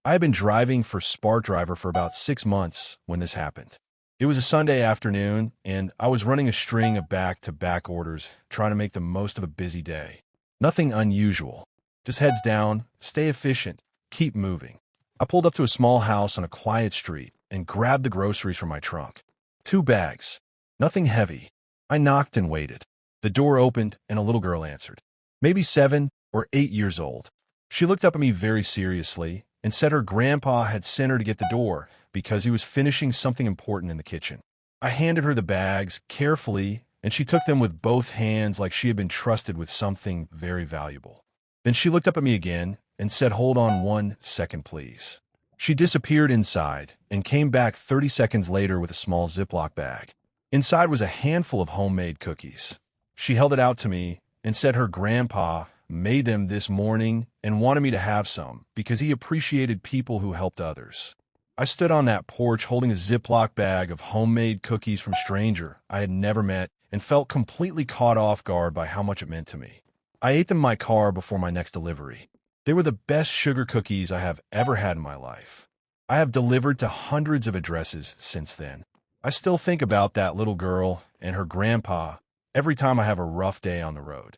I had been driving for Spark Driver for about 6 months when this happened. It was a Sunday afternoon, and I was running a string of back-to-back orders, trying to make the most of a busy day. Nothing unusual. Just heads down, stay efficient, keep moving. I pulled up to a small house on a quiet street and grabbed the groceries from my trunk. 2 bags. Nothing heavy. I knocked and waited. The door opened, and a little girl answered. Maybe 7 or 8 years old. She looked up at me very seriously and said her grandpa had sent her to get the door because he was finishing something important in the kitchen. I handed her the bags carefully, and she took them with both hands like she had been trusted with something very valuable. Then she looked up at me again and said, "Hold on 1 second, please." She disappeared inside and came back 30 seconds later with a small Ziploc bag. Inside was a handful of homemade cookies. She held it out to me and said her grandpa made them this morning and wanted me to have some because he appreciated people who helped others. I stood on that porch holding a Ziploc bag of homemade cookies from a stranger I had never met and felt completely caught off guard by how much it meant to me. I ate them in my car before my next delivery. They were the best sugar cookies I have ever had in my life. I have delivered to hundreds of addresses since then. I still think about that little girl and her grandpa every time I have a rough day on the road.